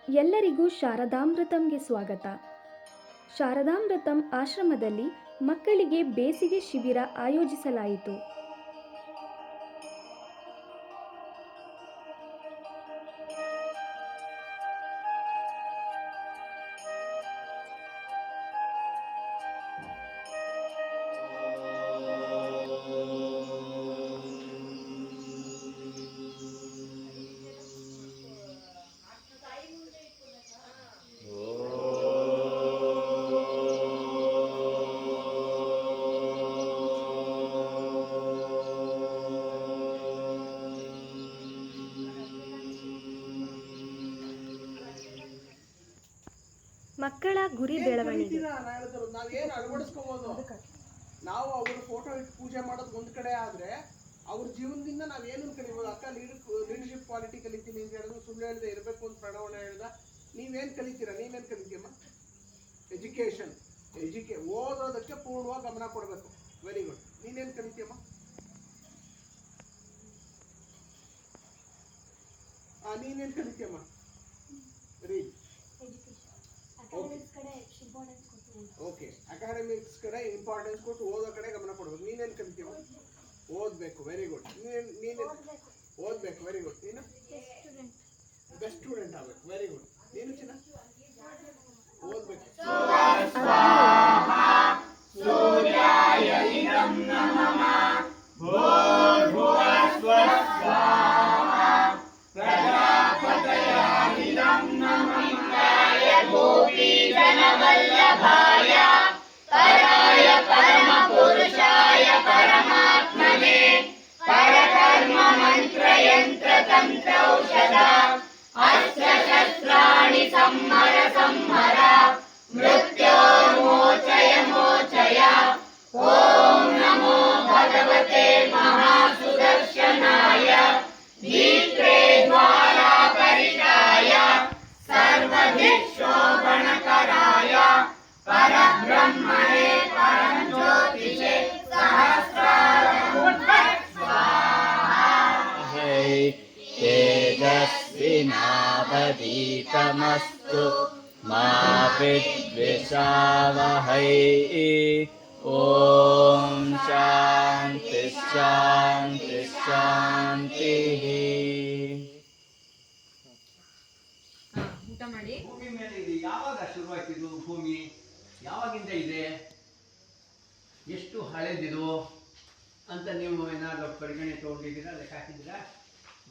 ಎಲ್ಲರಿಗೂ ಶಾರದಾಮೃತಂಗೆ ಸ್ವಾಗತ. ಶಾರದಾಮೃತಂ ಆಶ್ರಮದಲ್ಲಿ ಮಕ್ಕಳಿಗೆ ಬೇಸಿಗೆ ಶಿಬಿರ ಆಯೋಜಿಸಲಾಯಿತು. ಮಕ್ಕಳ ಗುರಿ ಬೆಳವಣಿಗೆ. ನಾವೇನು ಅಳವಡಿಸ್ಕೋಬಹುದು, ನಾವು ಅವ್ರ ಫೋಟೋ ಇಟ್ಟು ಪೂಜೆ ಮಾಡೋದು ಒಂದ್ ಕಡೆ ಆದ್ರೆ ಅವ್ರ ಜೀವನದಿಂದ ನಾವೇನು ಕಲಿಬಹುದು. ಅಕ್ಕ ಲೀಡರ್ಶಿಪ್ ಕ್ವಾಲಿಟಿ ಕಲಿತೀನಿ ಅಂತ ಹೇಳಿದ್ರು, ಸುಳ್ಳು ಹೇಳ್ದೆ ಇರಬೇಕು ಅಂತ ಪ್ರಣವನ ಹೇಳ್ದ. ನೀವೇನ್ ಕಲಿತೀರಾ? ನೀವೇನ್ ಕಲಿತೀಯಮ್ಮ? ಎಜುಕೇಶನ್ ಓದೋದಕ್ಕೆ ಪೂರ್ಣವಾಗಿ ಗಮನ ಕೊಡಬೇಕು. Very good. ನೀನೇನ್ ಕಲಿತೀಯಮ್ಮ? ನೀನೇನ್ ಕಲಿತೀಯಮ್ಮ? ರೀಡ್. ಓಕೆ, ಅಕಾಡೆಮಿಕ್ಸ್ ಕಡೆ ಇಂಪಾರ್ಟೆನ್ಸ್ ಕೊಟ್ಟು ಓದೋ ಕಡೆ ಗಮನ ಕೊಡ್ಬೇಕು. ನೀನೇನು ಕಲಿತೀವ? ಓದಬೇಕು. Very good. ನೀನು ಓದಬೇಕು. Very good. ನೀನು ಬೆಸ್ಟ್ ಸ್ಟೂಡೆಂಟ್ ಆಗಬೇಕು. Very good. ನೀನು ಚಿನ್ನ ಓದಬೇಕು. जनवल्लभाय पराय परम पुरुषाय परमात्मने परकर्म मंत्र यंत्र तंत्र औषध अस्त्र शस्त्राणि संहर संहर मृत्योर्मोचय मोचय ओम नमो भगवते महासुदर्शनाय दीप्ते द्वारा परिताय सर्वदिक्शोभनकराय परब्रह्मणे परं ज्योतिषे सहस्रारं स्वाहा। तेजस्विनावधीतमस्तु मा विद्विषावहै। ओम शांति शांति शांतिः। ಭೂಮಿ ಮೇಲೆ ಇದು ಯಾವಾಗ ಶುರುವಾಯಿತು? ಭೂಮಿ ಯಾವಾಗಿಂದ ಇದೆ, ಎಷ್ಟು ಹಳೆದಿದು ಅಂತ ನೀವು ಏನಾದರೂ ಪರಿಗಣನೆ ತಗೊಂಡಿದ್ದೀರಾ? ಲೆಕ್ಕ ಹಾಕಿದ್ದೀರಾ?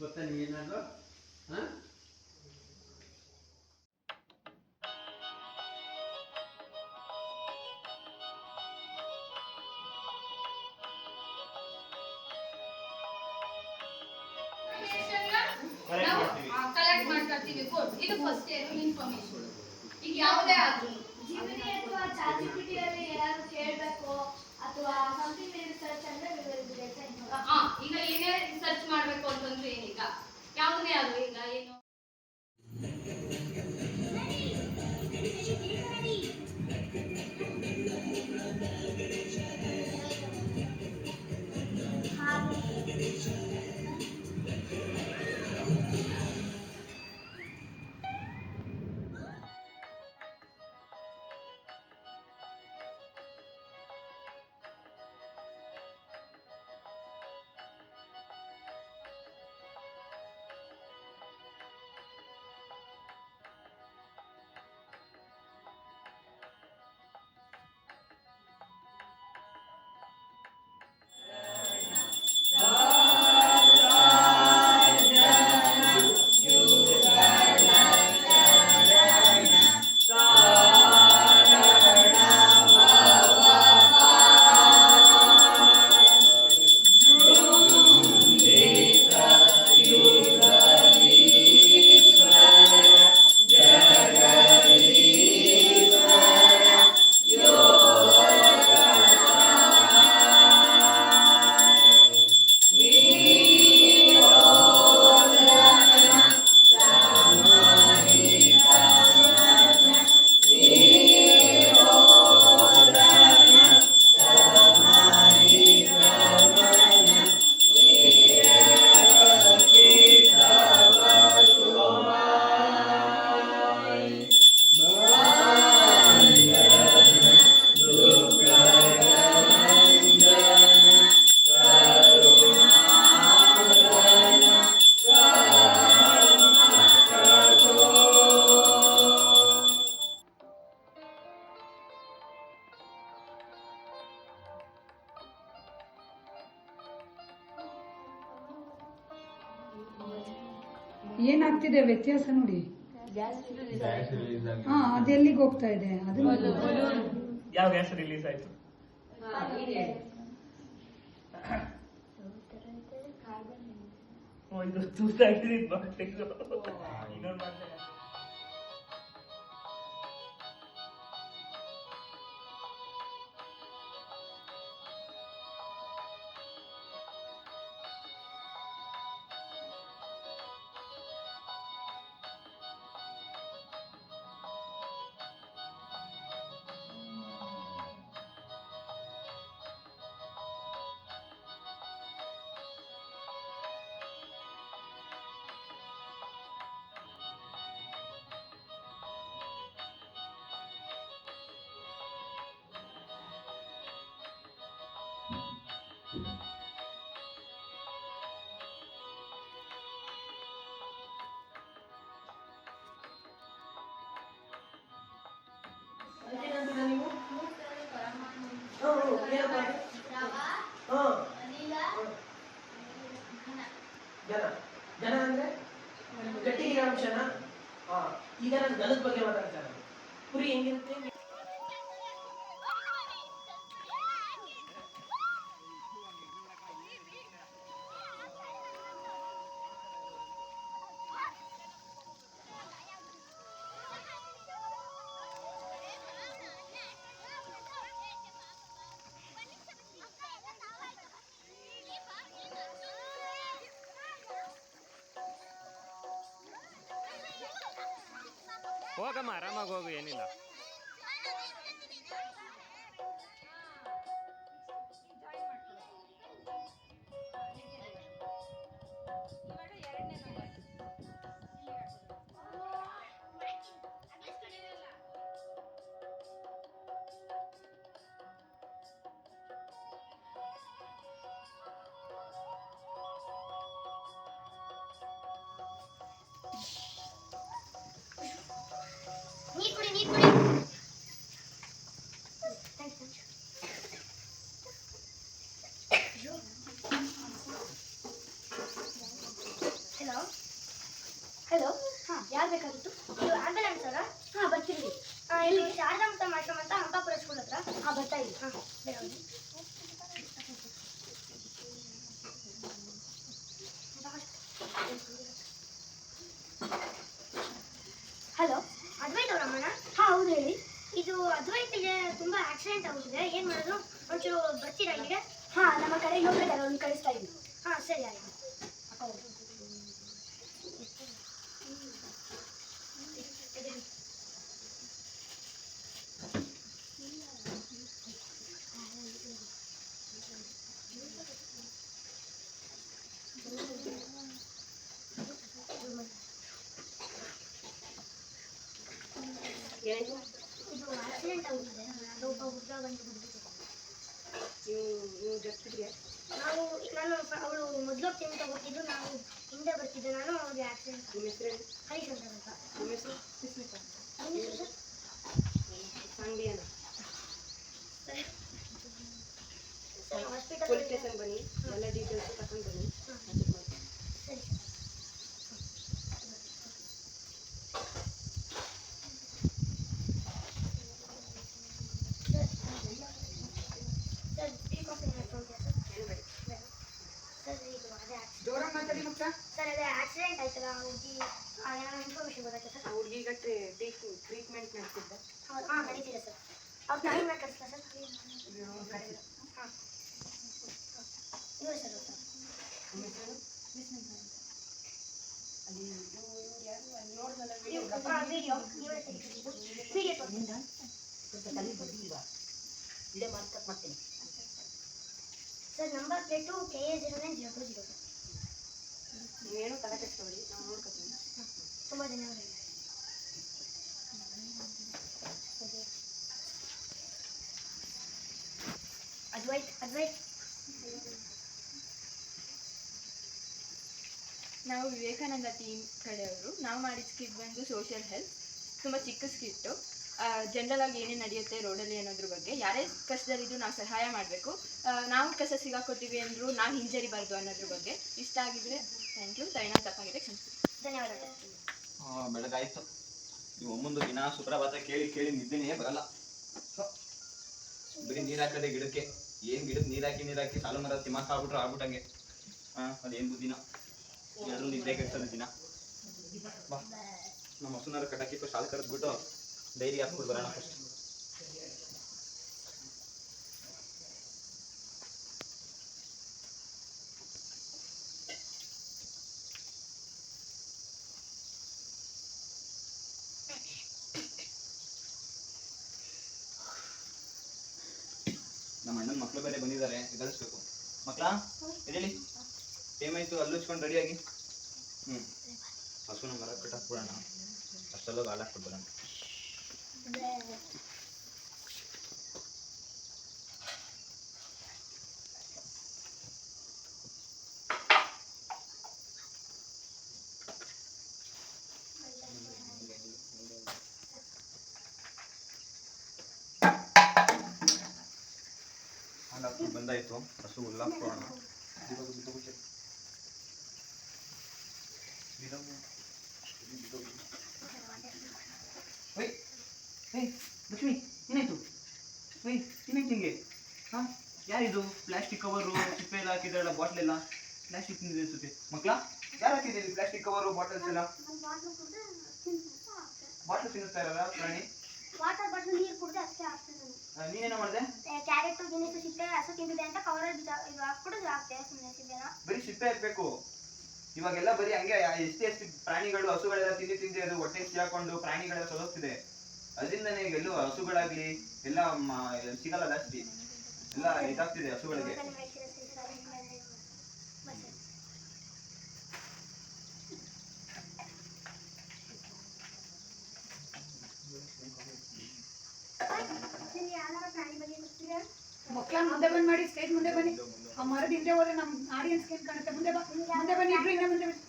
ಗೊತ್ತಾ ನಿಮ್ಗೆ ಏನಾದರೂ? ಹಾಂ, ಕಲೆಕ್ಟ್ ಮಾಡ್ಕೊಳ್ತೀವಿ. ಇದು ಫಸ್ಟ್ ಇನ್ಫಾರ್ಮೇಶನ್. ಈಗ ಯಾವುದೇ ಆದ್ರೂ ಜಿಮಿನಿ ಅಥವಾ ಚಾಟ್‌ಜಿಪಿಟಿ ಅಲ್ಲಿ ಏನಾದರೂ ಕೇಳಬೇಕು ಅಥವಾ ಸಮಥಿಂಗ್ ರಿಸರ್ಚ್ ಅಂದ್ರೆ ಈಗ ಏನೇ ರಿಸರ್ಚ್ ಮಾಡಬೇಕು ಅಂತಂದ್ರೆ ಏನೀಗ ಯಾವುದೇ ಆದ್ರೂ ಈಗ ಏನು ಏನಾಗ್ತಿದೆ ವ್ಯತ್ಯಾಸ ನೋಡಿ. ಹಾ, ಅದೆಲ್ಲಿಗೆ ಹೋಗ್ತಾ ಇದೆ ಅದು. ಯಾವ ಗ್ಯಾಸ್ ರಿಲೀಸ್ ಆಯ್ತು? ಇದು ತೂತಾಗಿದೆ ಇನ್ನೊಂದು ಮಾಡ್ತಾರೆ. ಜನ ಅಂದ್ರೆ ಗಟ್ಟಿಗಿರೋ ಅಂಶನ. ಈಗ ನಾನು ದನದ ಬಗ್ಗೆ ಮಾತಾಡ್ತಾರೆ. ಕುರಿ ಹೆಂಗಿರುತ್ತೆ? ಹೋಗಮ್ಮ, ಆರಾಮಾಗಿ ಹೋಗು, ಏನಿಲ್ಲ. ನೀರು ಕುಡಿ, ನೀರು ಕುಡಿ. ಹಲೋ ಹಲೋ, ಹಾಂ, ಯಾರು ಬೇಕಾಗಿತ್ತು? ಇದು ಆಂಬುಲೆನ್ಸ್ ಅವರಾ? ಹಾಂ, ಬರ್ತೀವಿ. ಇಲ್ಲಿ ಶಾರದಾಮೃತಂ ಆಶ್ರಮ ಅಂತ ಹಂಪಾಪುರ ಸ್ಕೂಲ್ ಹತ್ರ. ಹಾಂ, ಬರ್ತಾ ಇದ್ದೀವಿ. ಹಾಂ, ಬೇಗ ಬನ್ನಿ. ಹಲೋ, ಅದ್ವೈತ್ ಅವರಮ್ಮನ? ಹಾಂ, ಹೌದು, ಹೇಳಿ. ಇದು ಅದ್ವೈತಿಗೆ ತುಂಬ ಆಕ್ಸಿಡೆಂಟ್ ಆಗಿದೆ, ಏನು ಮಾಡೋದು? ಒಂಚೂರು ಬರ್ತೀರಾ ಇಲ್ಲಿಗೆ? ಹಾಂ, ನಮ್ಮ ಕಡೆ ಹೋಗ್ಬೇಕಾದ್ರೆ ಒಂದು ಕಳಿಸ್ತಾ ಇದ್ದೀವಿ. ಹಾಂ, ಸರಿ, ಆಯಿತು. ಇದು ಆಕ್ಸಿಡೆಂಟ್ ಆಗಿದೆ, ಅದು ಒಬ್ಬ ಹುಡುಗ ಬಂದು ಬಿಡ್ಬಿಟ್ಟಿದೆ. ನಾನು ಅವಳು ಮೊದಲು ಹೋಗ್ತೀನಿ ಅಂತ ಗೊತ್ತಿದ್ದು, ನಾವು ಹಿಂದೆ ಬರ್ತಿದ್ದೆ. ನಾನು ಅವ್ರಿಗೆ ಆಕ್ಸಿಡೆಂಟ್. ಹರಿಶಂಕರ್ ಅಂತ. ನಿಮ್ಮ ಹೆಸರು ಸರ್? ಹಾಸ್ಪಿಟಲ್ ಪೊಲೀಸ್ ಸ್ಟೇಷನ್ ಬನ್ನಿ, ಎಲ್ಲ ಡೀಟೇಲ್ಸ್ ತಗೊಂಡು ಬನ್ನಿ. ಸರಿ ಸರ್, ಅದೇ ಆಕ್ಸಿಡೆಂಟ್ ಆಯ್ತಲ್ಲ ಹುಡುಗಿ, ಏನಾದ್ರು ಇನ್ಫಾರ್ಮೇಶನ್ ಗೊತ್ತಾಯ್ತಾ ಸರ್? ಹುಡುಗಿಗೆ ಟ್ರೀಟ್ಮೆಂಟ್ ನಡೆಸಿದ್ದೆ. ಹಾಂ, ನಡೀತಿದೆ ಸರ್. ಅವ್ರು ಟೈಮ್ ಕಳಿಸ್ಲಾ ಸರ್? ಹಾಂ, ಇವರು sir video sir. Number plate KA0902 sir. ನೀವೇನು ತಲೆ ಕೆಡಿಸ್ಕೊಳ್ಳಿ, ನಾವು ನೋಡ್ಕೊತೀವಿ. ತುಂಬ ಧನ್ಯವಾದಗಳು. ಅದ್ವೈತ್ ನಾವು ವಿವೇಕಾನಂದ ಟೀಮ್ ಕಡೆಯವರು. ನಾವು ಮಾಡಿದ ಸ್ಕಿಟ್ ಬಂದು ಸೋಷಿಯಲ್ ಹೆಲ್ಪ್, ತುಂಬ ಚಿಕ್ಕ ಸ್ಕಿಟ್ಟು. ಜನರಲ್ ಆಗಿ ಏನೇನು ನಡೆಯುತ್ತೆ ರೋಡಲ್ಲಿ ಅನ್ನೋದ್ರ ಬಗ್ಗೆ, ಯಾರೇ ಕಷ್ಟದಲ್ಲಿದ್ದು ನಾವು ಸಹಾಯ ಮಾಡಬೇಕು, ನಾವು ಕಸ ಸಿಗಾಕೋತೀವಿ ಅಂದರೂ ನಾವು ಹಿಂಜರಿಬಾರ್ದು ಅನ್ನೋದ್ರ ಬಗ್ಗೆ. ಇಷ್ಟ ಆಗಿದ್ರೆ ಥ್ಯಾಂಕ್ ಯು. ತಪ್ಪಾಗಿದೆ ಕ್ಷಮಿಸಿ. ಧನ್ಯವಾದಗಳು. ಬೆಳಗಾಯ್ತು. ನೀವು ಒಮ್ಮೊಂದು ದಿನ ಸುಪ್ರಭಾತ ಕೇಳಿ ಕೇಳಿ ನಿದ್ದೆನೇ ಬರಲ್ಲ. ಬರೀ ನೀರು ಹಾಕದೆ ಗಿಡಕ್ಕೆ, ಏನು ಗಿಡಕ್ಕೆ ನೀರು ಹಾಕಿ ಸಾಲು ಮರ ತಿಮ್ಮಕ್ಕ ಆಗ್ಬಿಟ್ಟಂಗೆ. ಅದೇನು ಬುದ್ಧಿನ, ಎಲ್ಲರೂ ನಿದ್ದೆ ಕೆಡ್ಸೋದು ದಿನ. ಬಾ ನಮ್ಮ ಹಸುನಾರು ಕಟ್ಟಾಕಿಟ್ಟು ಸಾಲು ಕರೆದ್ಬಿಟ್ಟು ಡೈರಿ ಹಾಕ್ಬಿಟ್ಟು ಬರೋಣ ಫಸ್ಟ್. ನಮ್ಮ ಅಣ್ಣನ ಮಕ್ಕಳು ಬೇರೆ ಬಂದಿದ್ದಾರೆ, ಎದುರಿಸ್ಬೇಕು. ಮಕ್ಕಳ ಎದೇಳಿ ಟೈಮ್ ಆಯ್ತು, ಅಲ್ಲಿ ಹಚ್ಕೊಂಡು ರೆಡಿಯಾಗಿ. ಹಸುನ ಮರ ಕಟ್ಟಾಕ್ಬಿಡೋಣ, ಅಷ್ಟೆಲ್ಲ ಹಾಲು ಹಾಕ್ಬಿಡ್ಬೋಣ. ಹಾಲು ಬಂದಾಯ್ತು, ಹಸು ಹುಲ್ಲಾಕ್ಬಿಡೋಣ. ಲಕ್ಷ್ಮಿ ಏನಾಯ್ತು? ಏನಾಯ್ತು ಹಿಂಗೆ? ಹಾಂ ಯಾರಿದು? ಪ್ಲಾಸ್ಟಿಕ್ ಕವರು ಸಿಪ್ಪೆ ಎಲ್ಲ ಹಾಕಿದ್ರಲ್ಲ, ಬಾಟ್ಲ್ ಎಲ್ಲ ಪ್ಲಾಸ್ಟಿಕ್ ತಿಂದಿದೆ ಅನ್ಸುತ್ತೆ. ಮಕ್ಕಳ ಯಾರು ಹಾಕಿದ್ದೀರಿ ಪ್ಲಾಸ್ಟಿಕ್ ಕವರು ಬಾಟಲ್ಸ್ ಎಲ್ಲ? ಬಾಟ್ಲು ತಿನ್ನಿಸ್ತಾ ಇರಲ್ಲ ಪ್ರಾಣಿ? ವಾಟರ್ ಬಾಟಲ್ ನೀರು ಕುಡಿದು ಅಷ್ಟೇ ಆಗ್ತದೆ. ನೀನೇನೋ ಮಾಡಿದೆ? ಕ್ಯಾರೆಟ್ ಗಿನಿಸು ಸಿಪ್ಪೆ ಹಸು ತಿಂದಿದೆ ಅಂತ ಕವರಲ್ಲಿ ಇದು ಹಾಕ್ಬಿಟ್ಟು ಆಗ್ತದೆ ಸುಮ್ಮನೆ ಸಿಪ್ಪೆನ. ಬರೀ ಸಿಪ್ಪೆ ಹಾಕ್ಬೇಕು. ಇವಾಗೆಲ್ಲ ಬರೀ ಹಂಗೆ ಎಷ್ಟು ಪ್ರಾಣಿಗಳು ಹಸುಗಳೆಲ್ಲ ತಿಂದಿ ಅದು ಹೊಟ್ಟೆ ಸಿಗಾಕೊಂಡು ಪ್ರಾಣಿಗಳೆಲ್ಲ ಸೊಲೋಗ್ತಿದೆ. ಅದರಿಂದನೇ ಈಗ ಎಲ್ಲೂ ಹಸುಗಳಾಗ್ಲಿ ಎಲ್ಲ ಸಿಗಲ್ಲ ಜಾಸ್ತಿ, ಎಲ್ಲ ಇದಾಗ್ತಿದೆ ಹಸುಗಳಿಗೆ. ಮಕ್ಕಳ ಮುಂದೆ ಬಂದ್ ಮಾಡಿ, ಸ್ಟೇಜ್ ಮುಂದೆ ಬನ್ನಿ. ಆ ಮರದ ಹಿಂದೆ ಹೋದ್ರೆ ನಮ್ಮ ಆಡಿಯನ್ಸ್ ಏನ್ ಕಾಣುತ್ತೆ? ಮುಂದೆ ಬಾ, ಮುಂದೆ ಬನ್ನಿ, ಇಬ್ರು ಇನ್ನೂ ಮುಂದೆ ಬನ್ನಿ.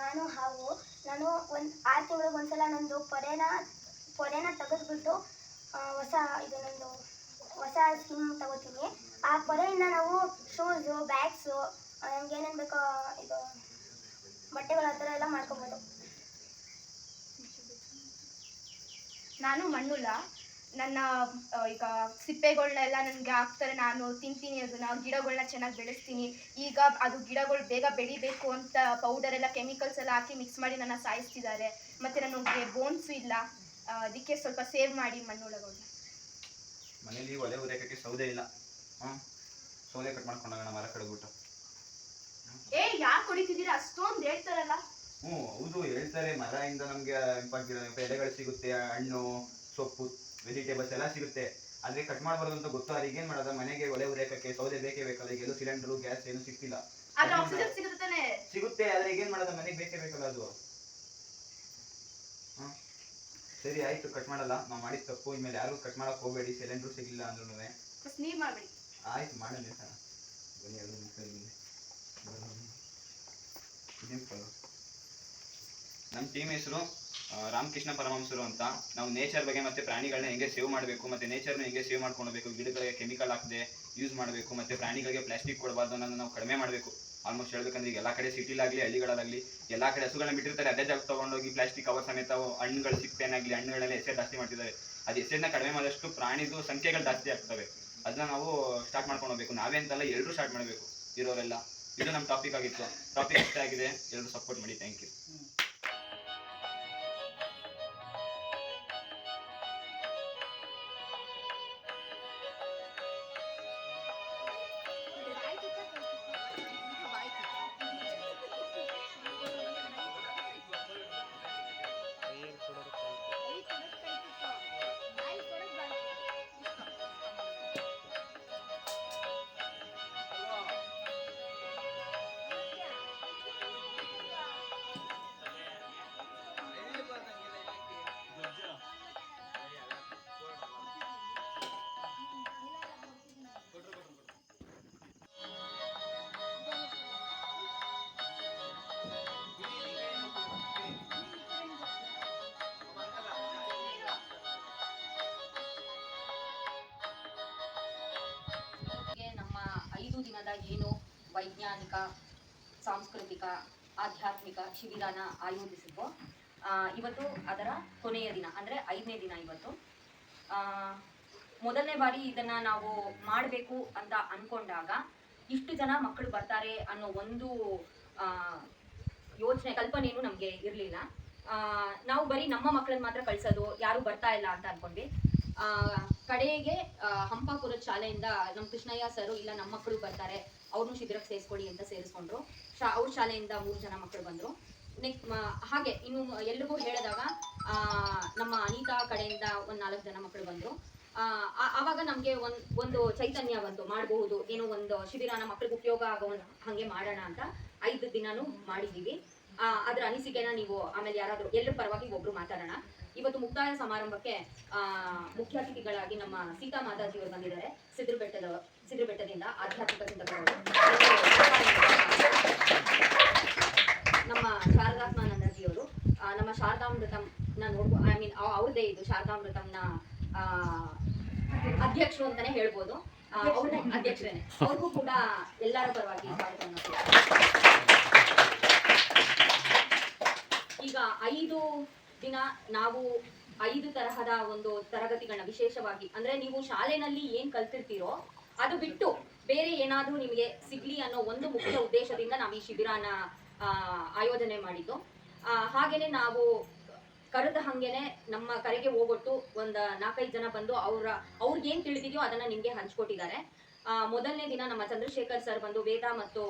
ನಾನು ಹಾವು. ನಾನು ಒಂದು 6 ತಿಂಗಳಿಗೆ ಒಂದ್ಸಲ ನಂದು ಪೊರೆನ ತೆಗೆದ್ಬಿಟ್ಟು ನಂದು ಹೊಸ ಸ್ಕಿನ್ ತಗೋತೀನಿ. ಆ ಪೊರೆಯಿಂದ ನಾವು ಶೂಸು, ಬ್ಯಾಗ್ಸು, ನಮ್ಗೆ ಏನೇನು ಬೇಕೋ ಇದು ಬಟ್ಟೆಗಳು ಆ ಥರ ಎಲ್ಲ ಮಾಡ್ಕೊಬೋದು. ನಾನು ಮಣ್ಣುಲ. ನನ್ನ ಈಗ ಸಿಪ್ಪೆಗಳನ್ನೆಲ್ಲ ನನಗೆ ಹಾಕ್ತಾರೆ, ನಾನು ತಿಂತೀನಿ ಅದನ್ನ. ಗಿಡಗಳನ್ನ ಚೆನ್ನಾಗಿ ಬೆಳೆಸ್ತೀನಿ. ಈಗ ಅದು ಗಿಡಗಳು ಬೇಗ ಬೆಳಿಬೇಕು ಅಂತ ಪೌಡರ್ ಎಲ್ಲ ಕೆಮಿಕಲ್ಸ್ ಎಲ್ಲ ಹಾಕಿ ಮಿಕ್ಸ್ ಮಾಡಿ ನನ್ನ ಸಾಯಿಸ್ತಿದ್ದಾರೆ. ಮತ್ತು ನನಗೆ ಬೋನ್ಸು ಇಲ್ಲ, ಅದಕ್ಕೆ ಸ್ವಲ್ಪ ಸೇವ್ ಮಾಡಿ ಮಣ್ಣುಳಗಳನ್ನ. ಮನೇಲಿ ಒಲೆ ಉರಿಯೋಕ್ಕೆ ಸೌದೆ ಇಲ್ಲ. ಸೌದೆ ಕಟ್ ಮಾಡ್ಕೊಂಡಾಗ ಮರ ಕಡ್ಬಿಟ್ಟು. ಯಾಕೆ ಹೊಡಿತಿದ್ದೀರಾ? ಅಷ್ಟೊಂದು ಹೇಳ್ತಾರಲ್ಲ. ಹೌದು ಹೇಳ್ತಾರೆ, ಮರದಿಂದ ನಮ್ಗೆ ಎಲೆಗಳು ಸಿಗುತ್ತೆ, ಹಣ್ಣು ಸೊಪ್ಪು ವೆಜಿಟೇಬಲ್ಸ್ ಎಲ್ಲ ಸಿಗುತ್ತೆ. ಆದ್ರೆ ಕಟ್ ಮಾಡಬಾರ್ದು ಅಂತ ಗೊತ್ತು. ಅದಕ್ಕೆ ಏನ್ ಮಾಡೋದು, ಮನೆಗೆ ಒಲೆ ಉರಿಯಕ್ಕೆ ಸೌದೆ ಬೇಕೇ ಬೇಕಲ್ಲ. ಈಗ ಎಲ್ಲೂ ಸಿಲಿಂಡರ್ ಗ್ಯಾಸ್ ಏನು ಸಿಗ್ತಿಲ್ಲ. ಸಿಗುತ್ತೆ, ಆದ್ರೆ ಈಗ ಏನ್ ಮಾಡೋದು, ಮನೆಗೆ ಬೇಕೇ ಬೇಕಲ್ಲ ಅದು. ಸರಿ ಆಯ್ತು, ಕಟ್ ಮಾಡಲ್ಲ. ನಾವು ಮಾಡಿದ ತಪ್ಪು. ಇನ್ಮೇಲೆ ಯಾರು ಕಟ್ ಮಾಡಕ್ ಹೋಗ್ಬೇಡಿ, ಸಿಲಿಂಡರ್ ಸಿಗ್ಲಿಲ್ಲ ಅಂದ್ರೂ. ನೀವ್ ಮಾಡ್ಬೇಡಿ. ಆಯ್ತು ಮಾಡಲ್ಲ. ನಮ್ಮ ಟೀಮ್ ಹೆಸರು ರಾಮಕೃಷ್ಣ ಪರಮಹಂಸರು ಅಂತ. ನಾವು ನೇಚರ್ ಬಗ್ಗೆ ಮತ್ತೆ ಪ್ರಾಣಿಗಳನ್ನ ಹೆಂಗೆ ಸೇವ್ ಮಾಡಬೇಕು, ಮತ್ತೆ ನೇಚರ್ನ ಹೆಂಗೆ ಸೇವ್ ಮಾಡ್ಕೊಳ್ಬೇಕು, ಗಿಡಗಳಿಗೆ ಕೆಮಿಕಲ್ ಹಾಕದೆ ಯೂಸ್ ಮಾಡಬೇಕು, ಮತ್ತೆ ಪ್ರಾಣಿಗಳಿಗೆ ಪ್ಲಾಸ್ಟಿಕ್ ಕೊಡಬಾರ್ದು ಅನ್ನೋದನ್ನ ನಾವು ಕಡಿಮೆ ಮಾಡಬೇಕು. ಆಲ್ಮೋಸ್ಟ್ ಹೇಳ್ಬೇಕಂದ್ರೆ ಈಗ ಎಲ್ಲ ಕಡೆ ಸಿಟಿಲಾಗಲಿ ಹಳ್ಳಿಗಳಾಗಲಿ ಎಲ್ಲ ಕಡೆ ಹಸುಗಳನ್ನ ಬಿಟ್ಟಿರ್ತಾರೆ. ಅದೇ ಜಾಗ ತೊಗೊಂಡೋಗಿ ಪ್ಲಾಸ್ಟಿಕ್ ಕವರ್ ಸಮೇತ ಹಣ್ಣುಗಳು ಸಿಪ್ಪೆನಾಗಲಿ ಹಣ್ಣುಗಳೆಲ್ಲ ಎಸೆ ಜಾಸ್ತಿ ಮಾಡ್ತಿದ್ದಾರೆ. ಅದು ಎಸೆನ ಕಡಿಮೆ ಮಾಡಿದಷ್ಟು ಪ್ರಾಣಿದು ಸಂಖ್ಯೆಗಳು ಜಾಸ್ತಿ ಆಗ್ತವೆ. ಅದನ್ನ ನಾವು ಸ್ಟಾರ್ಟ್ ಮಾಡ್ಕೊಂಡು ಹೋಗ್ಬೇಕು. ನಾವೇ ಅಂತಲ್ಲ, ಎಲ್ಲರೂ ಸ್ಟಾರ್ಟ್ ಮಾಡಬೇಕು, ಇರೋರೆಲ್ಲ. ಇದು ನಮ್ಮ ಟಾಪಿಕ್ ಆಗಿತ್ತು. ಟಾಪಿಕ್ ಇಷ್ಟ ಆಗಿದೆ, ಎಲ್ಲರೂ ಸಪೋರ್ಟ್ ಮಾಡಿ. Thank you. ನಮ್ಮ 5 ದಿನದ ಏನು ವೈಜ್ಞಾನಿಕ, ಸಾಂಸ್ಕೃತಿಕ, ಆಧ್ಯಾತ್ಮಿಕ ಶಿಬಿರನ ಆಯೋಜಿಸಿದ್ವು. ಇವತ್ತು ಅದರ ಕೊನೆಯ ದಿನ, ಅಂದರೆ 5ನೇ ದಿನ ಇವತ್ತು. ಮೊದಲನೇ ಬಾರಿ ಇದನ್ನು ನಾವು ಮಾಡಬೇಕು ಅಂತ ಅಂದ್ಕೊಂಡಾಗ ಇಷ್ಟು ಜನ ಮಕ್ಕಳು ಬರ್ತಾರೆ ಅನ್ನೋ ಒಂದು ಯೋಚನೆ, ಕಲ್ಪನೆಯೂ ನಮಗೆ ಇರಲಿಲ್ಲ. ನಾವು ಬರೀ ನಮ್ಮ ಮಕ್ಕಳನ್ನ ಮಾತ್ರ ಕಳಿಸೋದು, ಯಾರು ಬರ್ತಾ ಇಲ್ಲ ಅಂತ ಅಂದ್ಕೊಂಡ್ವಿ. ಕಡೆಗೆ ಹಂಪಾಪುರದ ಶಾಲೆಯಿಂದ ನಮ್ಮ ಕೃಷ್ಣಯ್ಯ ಸರು, ಇಲ್ಲ ನಮ್ಮ ಮಕ್ಕಳು ಬರ್ತಾರೆ, ಅವ್ರನ್ನೂ ಶಿಬಿರಕ್ಕೆ ಸೇರಿಸ್ಕೊಳ್ಳಿ ಅಂತ ಸೇರಿಸ್ಕೊಂಡ್ರು. ಅವ್ರ ಶಾಲೆಯಿಂದ 3 ಜನ ಮಕ್ಕಳು ಬಂದರು. ಹಾಗೆ ಇನ್ನು ಎಲ್ರಿಗೂ ಹೇಳಿದಾಗ ನಮ್ಮ ಅನಿತಾ ಕಡೆಯಿಂದ ಒಂದು 4 ಜನ ಮಕ್ಕಳು ಬಂದರು. ಆವಾಗ ನಮಗೆ ಒಂದು ಚೈತನ್ಯ ಬಂತು, ಮಾಡಬಹುದು ಏನೋ ಒಂದು ಶಿಬಿರನ ಮಕ್ಕಳಿಗೆ ಉಪಯೋಗ ಆಗೋ ಹಾಗೆ ಮಾಡೋಣ ಅಂತ 5 ದಿನನೂ ಮಾಡಿದ್ದೀವಿ. ಅದರ ಅನಿಸಿಕೆನ ನೀವು ಆಮೇಲೆ ಯಾರಾದರೂ ಎಲ್ಲರ ಪರವಾಗಿ ಒಬ್ರು ಮಾತಾಡೋಣ. ಇವತ್ತು ಮುಕ್ತಾಯ ಸಮಾರಂಭಕ್ಕೆ ಮುಖ್ಯ ಅತಿಥಿಗಳಾಗಿ ನಮ್ಮ ಸೀತಾ ಮಾತಾಜಿಯವರು ಬಂದಿದ್ದಾರೆ. ಸಿದ್ರಬೆಟ್ಟದಿಂದ ಆಧ್ಯಾತ್ಮಿಕ ಚಿಂತಕರು. ನಮ್ಮ ಶಾರದಾತ್ಮಾನಂದಜಿಯವರು ನಮ್ಮ ಶಾರದಾಮೃತಂನ ಅವ್ರದ್ದೇ ಇದು ಶಾರದಾಮೃತಂನ ಅಧ್ಯಕ್ಷರು ಅಂತಾನೆ ಹೇಳ್ಬೋದು. ಅವ್ರನ್ನೇ ಅಧ್ಯಕ್ಷರೇನೆ. ಅವ್ರಿಗೂ ಕೂಡ ಎಲ್ಲರ ಪರವಾಗಿ ಈಗ 5 ದಿನ ನಾವು 5 ತರಹದ ಒಂದು ತರಗತಿಗಳನ್ನ ವಿಶೇಷವಾಗಿ, ಅಂದ್ರೆ ನೀವು ಶಾಲೆನಲ್ಲಿ ಏನ್ ಕಲ್ತಿರ್ತೀರೋ ಅದು ಬಿಟ್ಟು ಬೇರೆ ಏನಾದ್ರೂ ನಿಮಗೆ ಸಿಗ್ಲಿ ಅನ್ನೋ ಒಂದು ಮುಖ್ಯ ಉದ್ದೇಶದಿಂದ ನಾವು ಈ ಶಿಬಿರನ ಆಯೋಜನೆ ಮಾಡಿದ್ದು. ಹಾಗೇನೆ ನಾವು ಕರೆದ ಹಂಗೇನೆ ನಮ್ಮ ಕರೆಗೆ ಹೋಗೊಟ್ಟು ಒಂದು 4-5 ಜನ ಬಂದು ಅವ್ರಿಗೇನ್ ತಿಳಿದಿದೆಯೋ ಅದನ್ನ ನಿಮ್ಗೆ ಹಂಚ್ಕೊಟ್ಟಿದ್ದಾರೆ. ಮೊದಲನೇ ದಿನ ನಮ್ಮ ಚಂದ್ರಶೇಖರ್ ಸರ್ ಬಂದು ವೇದ ಮತ್ತು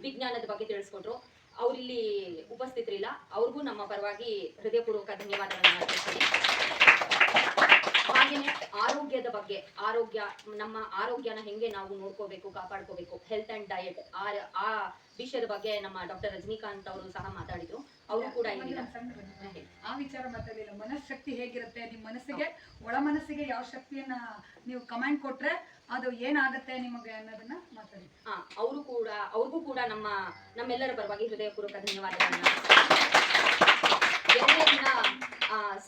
ವಿಜ್ಞಾನದ ಬಗ್ಗೆ ತಿಳಿಸ್ಕೊಟ್ರು. ಅವ್ರಿಲ್ಲಿ ಉಪಸ್ಥಿತರಿಲ್ಲ, ಅವ್ರಿಗೂ ನಮ್ಮ ಪರವಾಗಿ ಹೃದಯಪೂರ್ವಕ ಧನ್ಯವಾದಗಳನ್ನ ಅರ್ಪಿಸ್ತೀನಿ. ಹಾಗೇನೆ ಆರೋಗ್ಯದ ಬಗ್ಗೆ, ನಮ್ಮ ಆರೋಗ್ಯನ ಹೆಂಗೆ ನಾವು ನೋಡ್ಕೋಬೇಕು, ಕಾಪಾಡ್ಕೋಬೇಕು, ಹೆಲ್ತ್ ಅಂಡ್ ಡಯಟ್ ಆ ವಿಷಯದ ಬಗ್ಗೆ ನಮ್ಮ ಡಾಕ್ಟರ್ ರಜನಿಕಾಂತ್ ಅವರು ಸಹ ಮಾತಾಡಿದ್ರು. ಅವರು ಕೂಡ ಆ ವಿಚಾರ ಮಾತಾಡಲಿಲ್ಲ. ಮನಃಶಕ್ತಿ ಹೇಗಿರುತ್ತೆ, ನಿಮ್ಮ ಮನಸ್ಸಿಗೆ, ಒಳ ಮನಸ್ಸಿಗೆ ಯಾವ ಶಕ್ತಿಯನ್ನ ನೀವು ಕಮೆಂಟ್ ಕೊಟ್ರೆ ಅದು ಏನಾಗುತ್ತೆ ನಿಮಗೆ ಅನ್ನೋದನ್ನ ಮಾತಾಡಿ. ಅವ್ರಿಗೂ ಕೂಡ ನಮ್ಮೆಲ್ಲರ ಪರವಾಗಿ ಹೃದಯಪೂರ್ವಕ ಧನ್ಯವಾದಗಳನ್ನ. 2ನೇ ದಿನ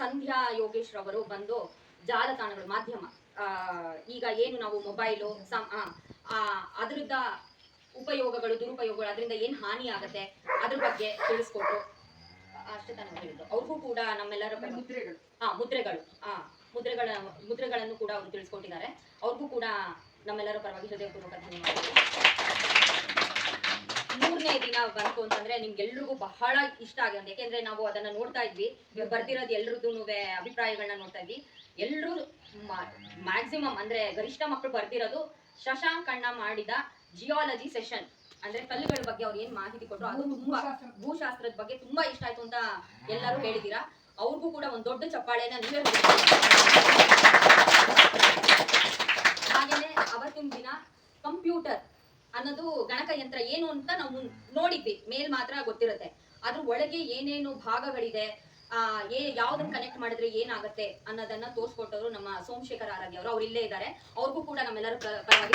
ಸಂಧ್ಯಾ ಯೋಗೇಶ್ ರವರು ಬಂದು ಜಾಲತಾಣಗಳು, ಮಾಧ್ಯಮ, ಈಗ ಏನು ನಾವು ಮೊಬೈಲು ಅದರಿಂದ ಉಪಯೋಗಗಳು, ದುರುಪಯೋಗಗಳು, ಅದರಿಂದ ಏನು ಹಾನಿ ಆಗುತ್ತೆ ಅದ್ರ ಬಗ್ಗೆ ತಿಳಿಸ್ಕೊಟ್ರು. ಅಷ್ಟೇ ತಾನೇ ಹೇಳಿದ್ರು. ಅವ್ರಿಗೂ ಕೂಡ ನಮ್ಮೆಲ್ಲರ ಮುದ್ರೆಗಳನ್ನು ಕೂಡ ಅವರು ತಿಳಿಸ್ಕೊಟ್ಟಿದ್ದಾರೆ. ಅವ್ರಿಗೂ ಕೂಡ ನಮ್ಮೆಲ್ಲರ ಪರವಾಗಿ ಹೃದಯಪೂರ್ವಕ ಧನ್ಯವಾದಗಳು. 3ನೇ ದಿನ ಬಂತು ಅಂತಂದ್ರೆ ನಿಮ್ಗೆಲ್ರಿಗೂ ಬಹಳ ಇಷ್ಟ ಆಗಿದೆ. ಯಾಕೆಂದ್ರೆ ನಾವು ಅದನ್ನ ನೋಡ್ತಾ ಇದ್ವಿ, ಬರ್ದಿರೋದು ಎಲ್ರದ್ದು ಅಭಿಪ್ರಾಯಗಳನ್ನ ನೋಡ್ತಾ ಇದ್ವಿ. ಎಲ್ಲರೂ ಮ್ಯಾಕ್ಸಿಮಮ್ ಅಂದ್ರೆ ಗರಿಷ್ಠ ಮಕ್ಕಳು ಬರ್ದಿರೋದು ಶಶಾಂಕ್ ಅಣ್ಣ ಮಾಡಿದ ಜಿಯಾಲಜಿ ಸೆಷನ್, ಅಂದ್ರೆ ಕಲ್ಲುಗಳ ಬಗ್ಗೆ ಅವ್ರು ಏನ್ ಮಾಹಿತಿ ಕೊಟ್ಟರು ಅದು ತುಂಬಾ, ಭೂಶಾಸ್ತ್ರದ ಬಗ್ಗೆ ತುಂಬಾ ಇಷ್ಟ ಆಯ್ತು ಅಂತ ಎಲ್ಲರೂ ಹೇಳಿದೀರಾ. ಅವ್ರಿಗೂ ಕೂಡ ಒಂದು ದೊಡ್ಡ ಚಪ್ಪಾಳೆನ ನೀವೇ. ಹಾಗೇನೆ ಅವತ್ತಿನ ದಿನ ಕಂಪ್ಯೂಟರ್ ಅನ್ನೋದು ಗಣಕಯಂತ್ರ ಏನು ಅಂತ ನಾವು ನೋಡಿದ್ವಿ, ಮೇಲ್ ಮಾತ್ರ ಗೊತ್ತಿರುತ್ತೆ. ಅದ್ರ ಒಳಗೆ ಏನೇನು ಭಾಗಗಳಿದೆ, ಯಾವ್ದನ್ನ ಕನೆಕ್ಟ್ ಮಾಡಿದ್ರೆ ಏನಾಗುತ್ತೆ ಅನ್ನೋದನ್ನ ತೋರಿಸ್ಕೊಟ್ಟವರು ನಮ್ಮ ಸೋಮಶೇಖರ್ ಆರಾಧ್ಯ ಅವರು. ಅವ್ರು ಇಲ್ಲೇ ಇದ್ದಾರೆ. ಅವ್ರಿಗೂ ಕೂಡ ನಮ್ಮೆಲ್ಲರ ಪರವಾಗಿ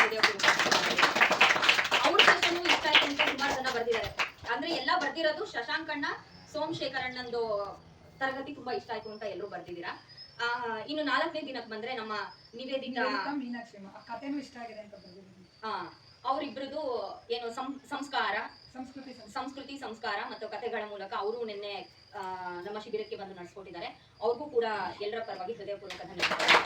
ಅವ್ರ ಸೆಷನ್ ಇಷ್ಟ ಆಯ್ತು ಅಂತ ಸುಮಾರು ಜನ ಬರ್ದಿದ್ದಾರೆ. ಅಂದ್ರೆ ಎಲ್ಲ ಬರ್ದಿರೋದು ಶಶಾಂಕ್ ಅಣ್ಣ, ಸೋಮಶೇಖರ್ ಅಣ್ಣಂದು ತರಗತಿ ತುಂಬಾ ಇಷ್ಟ ಆಯ್ತು ಅಂತ ಎಲ್ಲರೂ ಬರ್ದಿದ್ದೀರಾ. ಇನ್ನು 4ನೇ ದಿನಕ್ಕೆ ಬಂದ್ರೆ ನಮ್ಮ ನಿವೇದಿತಾ ಕಥೆನೂ ಇಷ್ಟ ಆಗಿದೆ ಅಂತ ಬರ್ದಿದ್ದೀನಿ. ಅವರಿಬ್ರದ್ದು ಏನು ಸಂಸ್ಕೃತಿ ಸಂಸ್ಕಾರ ಮತ್ತು ಕಥೆಗಳ ಮೂಲಕ ಅವರು ನಿನ್ನೆ ನಮ್ಮ ಶಿಬಿರಕ್ಕೆ ಬಂದು ನಡೆಸ್ಕೊಟ್ಟಿದ್ದಾರೆ. ಅವ್ರಿಗೂ ಕೂಡ ಎಲ್ಲರ ಪರವಾಗಿ ಹೃದಯಪೂರ್ವಕ ಧನ್ಯವಾದಗಳು.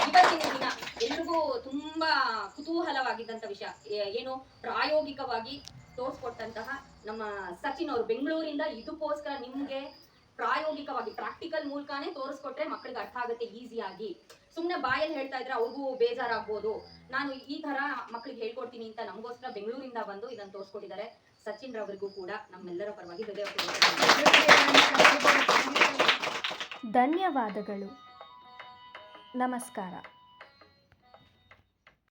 ಇವತ್ತಿನ ದಿನ ಎಲ್ರಿಗೂ ತುಂಬಾ ಕುತೂಹಲವಾಗಿದ್ದಂತ ವಿಷಯ ಏನು, ಪ್ರಾಯೋಗಿಕವಾಗಿ ತೋರಿಸ್ಕೊಟ್ಟಂತಹ ನಮ್ಮ ಸಚಿನ್ ಅವರು ಬೆಂಗಳೂರಿಂದ ಇದಕ್ಕೋಸ್ಕರ ನಿಮ್ಗೆ ಪ್ರಾಯೋಗಿಕವಾಗಿ ಪ್ರಾಕ್ಟಿಕಲ್ ಮೂಲಕನೇ ತೋರಿಸ್ಕೊಟ್ರೆ ಮಕ್ಕಳಿಗೆ ಅರ್ಥ ಆಗುತ್ತೆ ಈಸಿಯಾಗಿ. ಸುಮ್ಮನೆ ಬಾಯಲ್ಲಿ ಹೇಳ್ತಾ ಇದ್ರೆ ಅವ್ರಿಗೂ ಬೇಜಾರಾಗ್ಬೋದು. ನಾನು ಈ ತರ ಮಕ್ಕಳಿಗೆ ಹೇಳ್ಕೊಡ್ತೀನಿ ಅಂತ ನಮಗೋಸ್ಕರ ಬೆಂಗಳೂರಿಂದ ಬಂದು ಇದನ್ನು ತೋರಿಸ್ಕೊಟ್ಟಿದ್ದಾರೆ. ಸಚಿನ್ ರವರಿಗೂ ಕೂಡ ನಮ್ಮೆಲ್ಲರ ಪರವಾಗಿ ಧನ್ಯವಾದಗಳು. ನಮಸ್ಕಾರ.